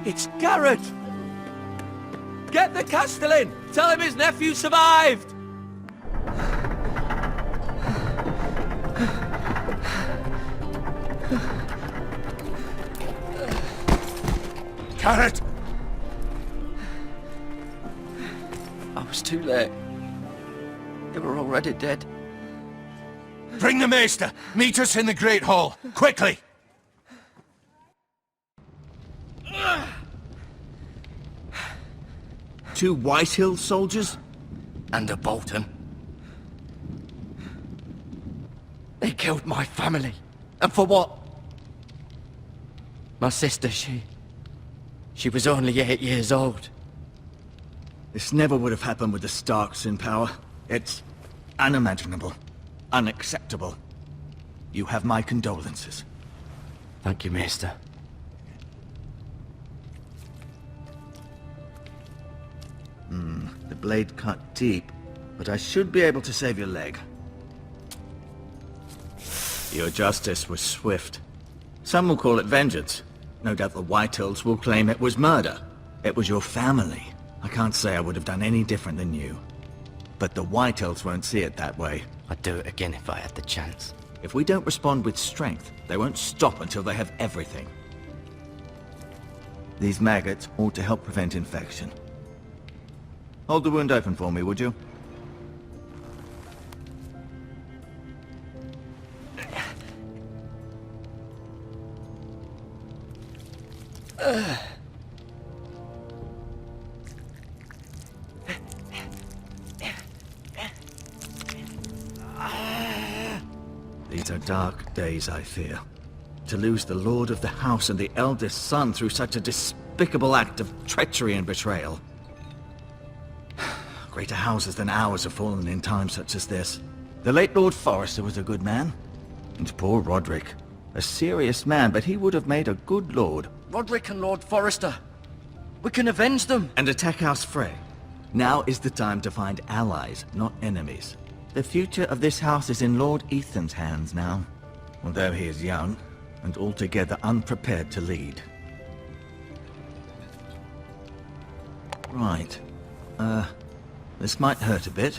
It's Garrett! Get the Castellan! Tell him his nephew survived! Garrett! I was too late. They were already dead. Bring the Maester! Meet us in the Great Hall! Quickly! Two Whitehill soldiers? And a Bolton. They killed my family. And for what? My sister, she was only 8 years old. This never would have happened with the Starks in power. It's unimaginable. Unacceptable. You have my condolences. Thank you, Maester. The blade cut deep, but I should be able to save your leg. Your justice was swift. Some will call it vengeance. No doubt the Whitehills will claim it was murder. It was your family. I can't say I would have done any different than you. But the Whitehills won't see it that way. I'd do it again if I had the chance. If we don't respond with strength, they won't stop until they have everything. These maggots ought to help prevent infection. Hold the wound open for me, would you? These are dark days, I fear. To lose the Lord of the House and the eldest son through such a despicable act of treachery and betrayal. Greater houses than ours have fallen in times such as this. The late Lord Forrester was a good man. And poor Roderick. A serious man, but he would have made a good lord. Roderick and Lord Forrester. We can avenge them. And attack House Frey. Now is the time to find allies, not enemies. The future of this house is in Lord Ethan's hands now. Although he is young, and altogether unprepared to lead. Right. This might hurt a bit.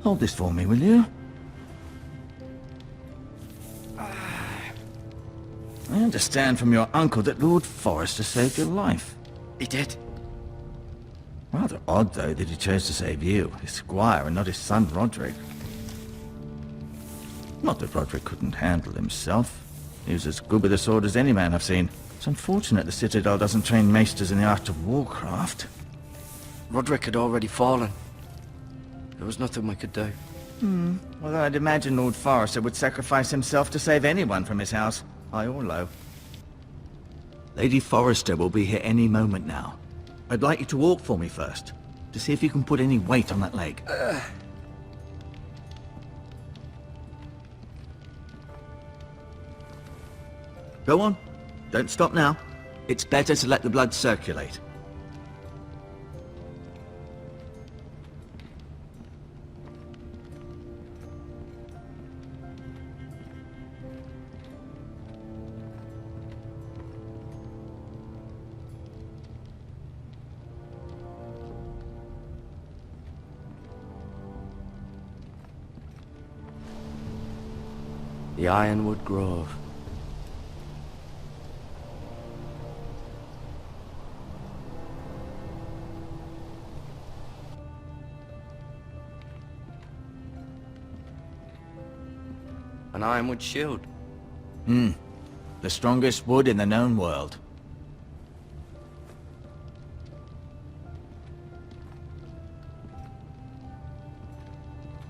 Hold this for me, will you? I understand from your uncle that Lord Forrester saved your life. He did. Rather odd, though, that he chose to save you, his squire, and not his son Roderick. Not that Roderick couldn't handle himself. He was as good with a sword as any man I've seen. It's unfortunate the Citadel doesn't train maesters in the art of warcraft. Roderick had already fallen. There was nothing we could do. Well, I'd imagine Lord Forrester would sacrifice himself to save anyone from his house, high or low. Lady Forrester will be here any moment now. I'd like you to walk for me first, to see if you can put any weight on that leg. Go on. Don't stop now. It's better to let the blood circulate. The Ironwood Grove. An ironwood shield. The strongest wood in the known world.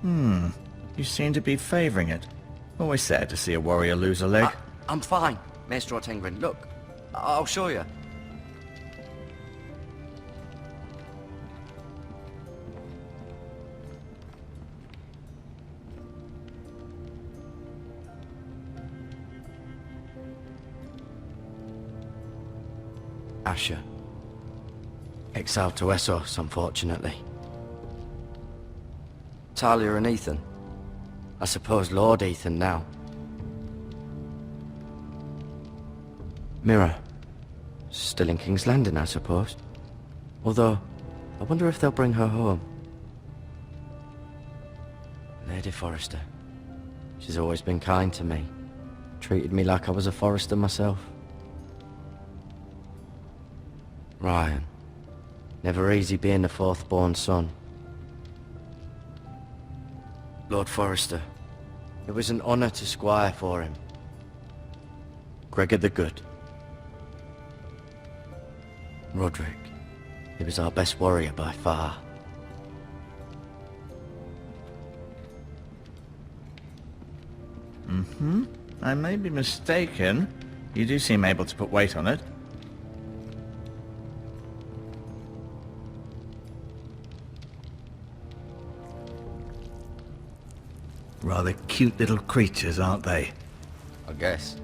You seem to be favoring it. Always sad to see a warrior lose a leg. I'm fine, Maester Ortengren. Look, I'll show you. Asher. Exiled to Essos, unfortunately. Talia and Ethan. I suppose Lord Ethan now. Mirror. Still in King's Landing, I suppose. Although, I wonder if they'll bring her home. Lady Forrester. She's always been kind to me. Treated me like I was a Forrester myself. Ryan. Never easy being the fourth-born son. Lord Forrester. It was an honour to squire for him. Gregor the Good. Roderick. He was our best warrior by far. I may be mistaken. You do seem able to put weight on it. Rather cute little creatures, aren't they? I guess.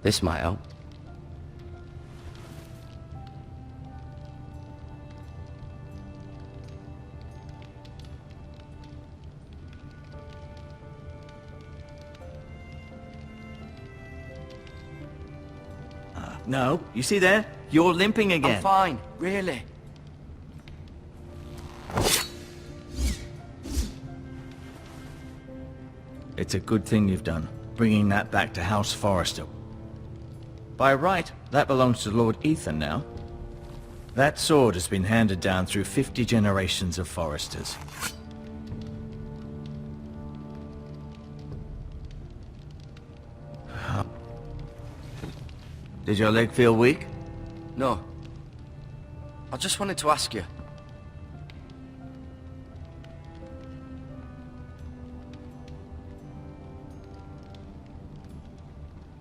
This might help. No, you see there? You're limping again. I'm fine, really. It's a good thing you've done, bringing that back to House Forrester. By right, that belongs to Lord Ethan now. That sword has been handed down through 50 generations of Forresters. Did your leg feel weak? No. I just wanted to ask you.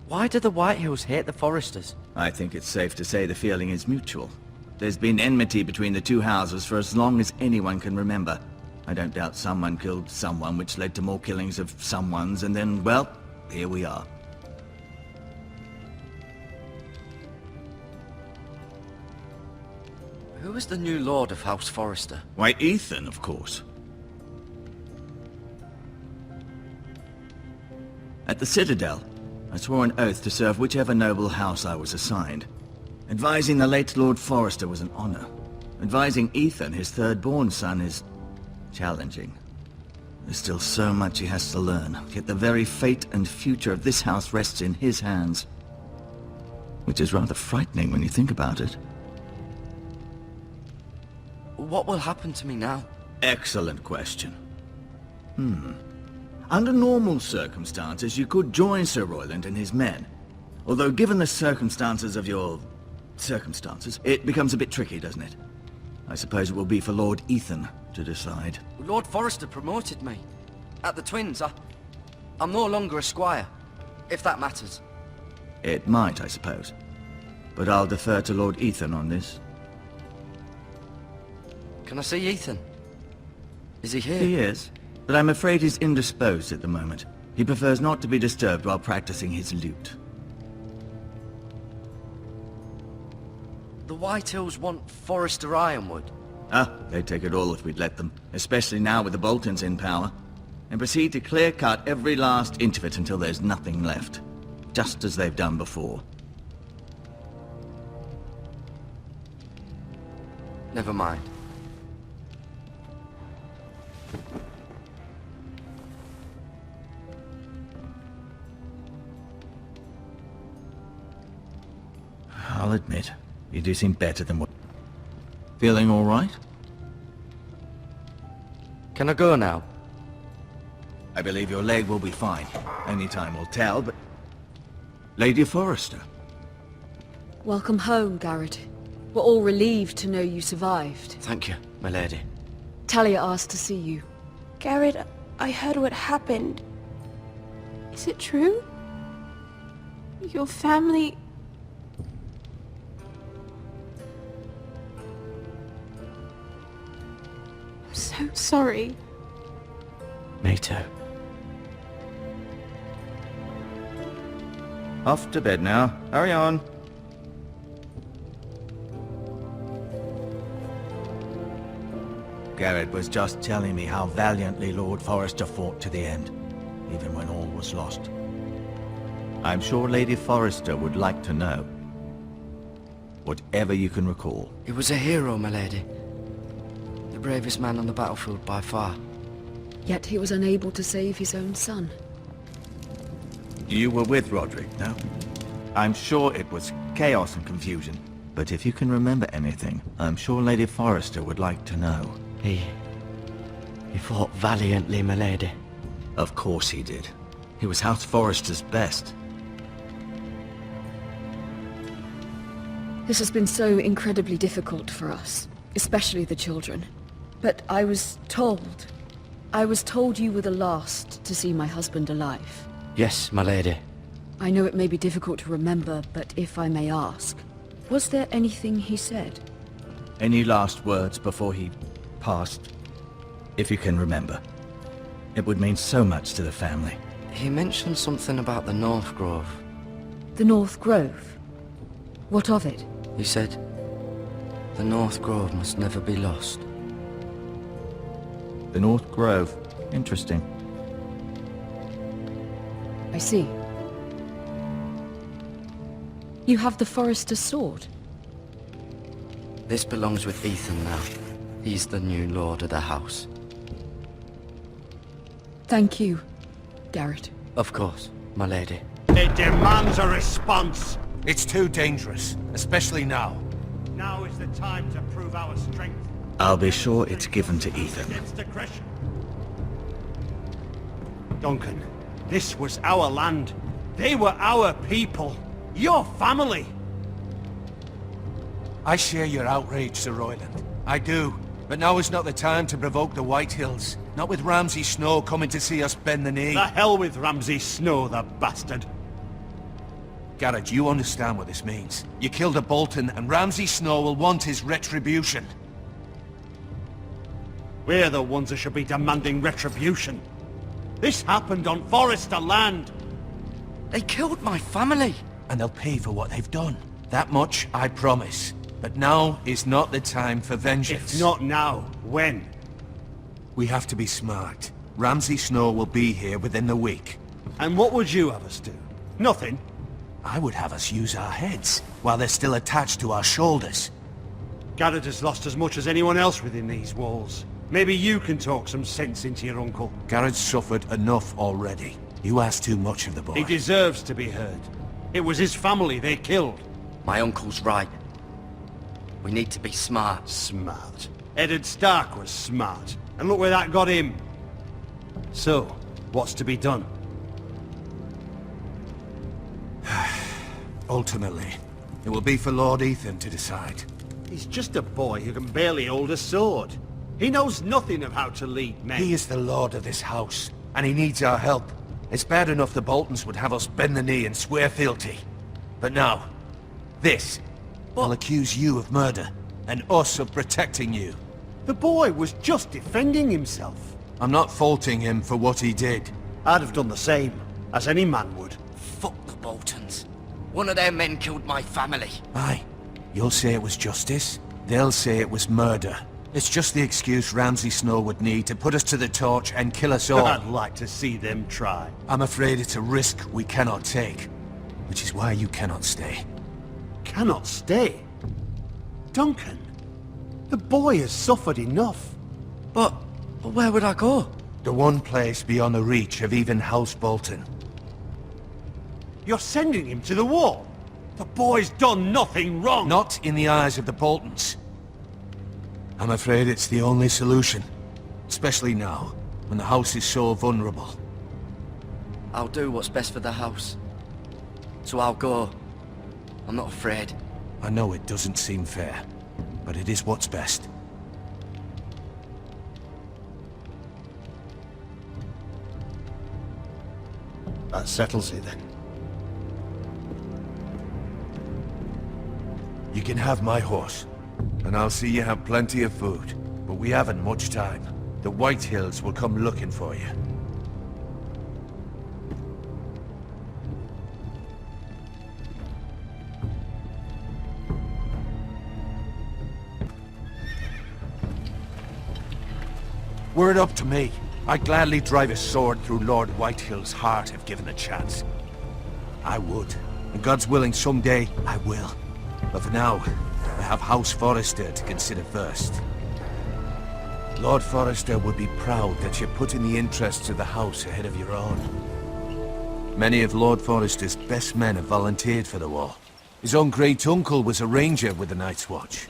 Why do the Whitehills hate the Forresters? I think it's safe to say the feeling is mutual. There's been enmity between the two houses for as long as anyone can remember. I don't doubt someone killed someone, which led to more killings of someones, and then, well, here we are. Who is the new Lord of House Forrester? Why, Ethan, of course. At the Citadel, I swore an oath to serve whichever noble house I was assigned. Advising the late Lord Forrester was an honor. Advising Ethan, his third-born son, is challenging. There's still so much he has to learn, yet the very fate and future of this house rests in his hands. Which is rather frightening when you think about it. What will happen to me now? Excellent question. Under normal circumstances, you could join Sir Royland and his men. Although given the circumstances of your circumstances, it becomes a bit tricky, doesn't it? I suppose it will be for Lord Ethan to decide. Lord Forrester promoted me. At the Twins, I'm no longer a squire, if that matters. It might, I suppose. But I'll defer to Lord Ethan on this. Can I see Ethan? Is he here? He is, but I'm afraid he's indisposed at the moment. He prefers not to be disturbed while practicing his lute. The Whitehills want Forrester Ironwood. They'd take it all if we'd let them, especially now with the Boltons in power, and proceed to clear-cut every last inch of it until there's nothing left, just as they've done before. Never mind. I'll admit, you do seem better than what... Feeling all right? Can I go now? I believe your leg will be fine. Only time will tell, but... Lady Forrester. Welcome home, Garrett. We're all relieved to know you survived. Thank you, my lady. Talia asked to see you. Garrett, I heard what happened. Is it true? Your family... I'm so sorry. Me too. Off to bed now. Hurry on. Garrett was just telling me how valiantly Lord Forrester fought to the end, even when all was lost. I'm sure Lady Forrester would like to know. Whatever you can recall. He was a hero, my lady. The bravest man on the battlefield by far. Yet he was unable to save his own son. You were with Roderick, no? I'm sure it was chaos and confusion. But if you can remember anything, I'm sure Lady Forrester would like to know. He fought valiantly, my lady. Of course he did. He was House Forrester's best. This has been so incredibly difficult for us, especially the children. But I was told you were the last to see my husband alive. Yes, my lady. I know it may be difficult to remember, but if I may ask, was there anything he said? Any last words before he passed? If you can remember. It would mean so much to the family. He mentioned something about the North Grove. The North Grove? What of it? He said, the North Grove must never be lost. The North Grove. Interesting. I see. You have the Forrester's sword. This belongs with Ethan now. He's the new lord of the house. Thank you, Garrett. Of course, my lady. It demands a response. It's too dangerous, especially now. Now is the time to prove our strength. I'll be sure it's given to Ethan. Against aggression. Duncan, this was our land. They were our people. Your family. I share your outrage, Sir Royland. I do. But now is not the time to provoke the White Hills. Not with Ramsay Snow coming to see us bend the knee. The hell with Ramsay Snow, the bastard. Garrett, you understand what this means. You killed a Bolton, and Ramsay Snow will want his retribution. We're the ones that should be demanding retribution. This happened on Forrester land. They killed my family. And they'll pay for what they've done. That much, I promise. But now is not the time for vengeance. If not now, when? We have to be smart. Ramsay Snow will be here within the week. And what would you have us do? Nothing. I would have us use our heads, while they're still attached to our shoulders. Garrett has lost as much as anyone else within these walls. Maybe you can talk some sense into your uncle. Garrett's suffered enough already. You ask too much of the boy. He deserves to be heard. It was his family they killed. My uncle's right. We need to be smart. Smart. Eddard Stark was smart. And look where that got him. So, what's to be done? Ultimately, it will be for Lord Ethan to decide. He's just a boy who can barely hold a sword. He knows nothing of how to lead men. He is the lord of this house, and he needs our help. It's bad enough the Boltons would have us bend the knee and swear fealty. But now, this will accuse you of murder, and us of protecting you. The boy was just defending himself. I'm not faulting him for what he did. I'd have done the same, as any man would. Fuck the Boltons. One of their men killed my family. Aye. You'll say it was justice. They'll say it was murder. It's just the excuse Ramsay Snow would need to put us to the torch and kill us all. I'd like to see them try. I'm afraid it's a risk we cannot take. Which is why you cannot stay. Cannot stay? Duncan, the boy has suffered enough. But where would I go? The one place beyond the reach of even House Bolton. You're sending him to the wall? The boy's done nothing wrong! Not in the eyes of the Boltons. I'm afraid it's the only solution. Especially now, when the house is so vulnerable. I'll do what's best for the house. So I'll go. I'm not afraid. I know it doesn't seem fair, but it is what's best. That settles it then. You can have my horse, and I'll see you have plenty of food. But we haven't much time. The White Hills will come looking for you. Were it up to me, I'd gladly drive a sword through Lord Whitehill's heart if given the chance. I would. And God's willing, someday I will. But for now, I have House Forrester to consider first. Lord Forrester would be proud that you're putting the interests of the house ahead of your own. Many of Lord Forrester's best men have volunteered for the war. His own great-uncle was a ranger with the Night's Watch.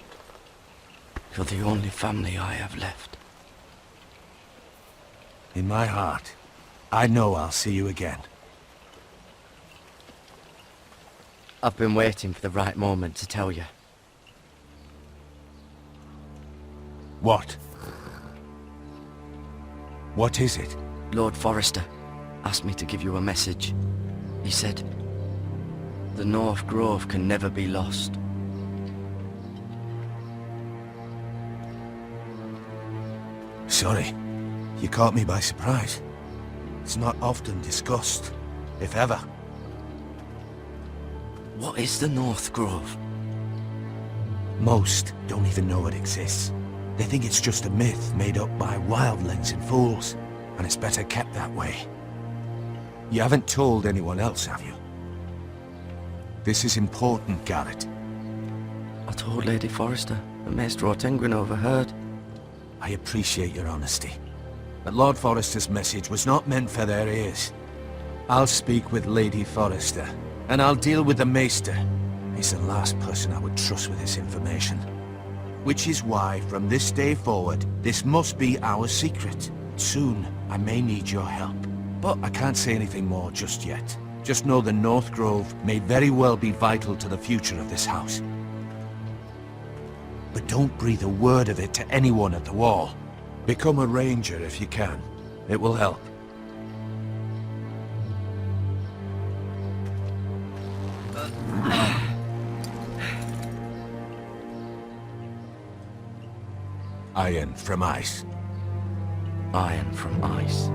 You're the only family I have left. In my heart, I know I'll see you again. I've been waiting for the right moment to tell you. What? What is it? Lord Forrester asked me to give you a message. He said, the North Grove can never be lost. Sorry, you caught me by surprise. It's not often discussed, if ever. What is the North Grove? Most don't even know it exists. They think it's just a myth made up by wildlings and fools, and it's better kept that way. You haven't told anyone else, have you? This is important, Garrett. I told Lady Forrester, but Maester Ortenguin overheard. I appreciate your honesty. But Lord Forrester's message was not meant for their ears. I'll speak with Lady Forrester, and I'll deal with the Maester. He's the last person I would trust with this information. Which is why, from this day forward, this must be our secret. Soon, I may need your help. But I can't say anything more just yet. Just know the North Grove may very well be vital to the future of this house. But don't breathe a word of it to anyone at the wall. Become a ranger if you can. It will help. Iron from ice. Iron from ice.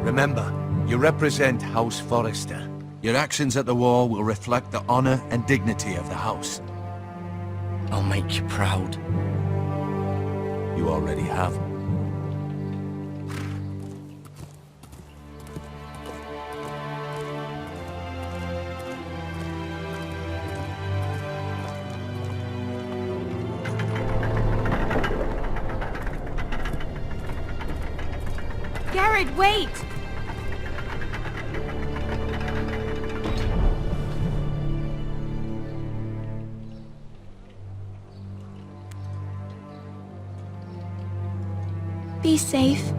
Remember, you represent House Forrester. Your actions at the wall will reflect the honor and dignity of the house. I'll make you proud. You already have. Garrett, wait! Be safe.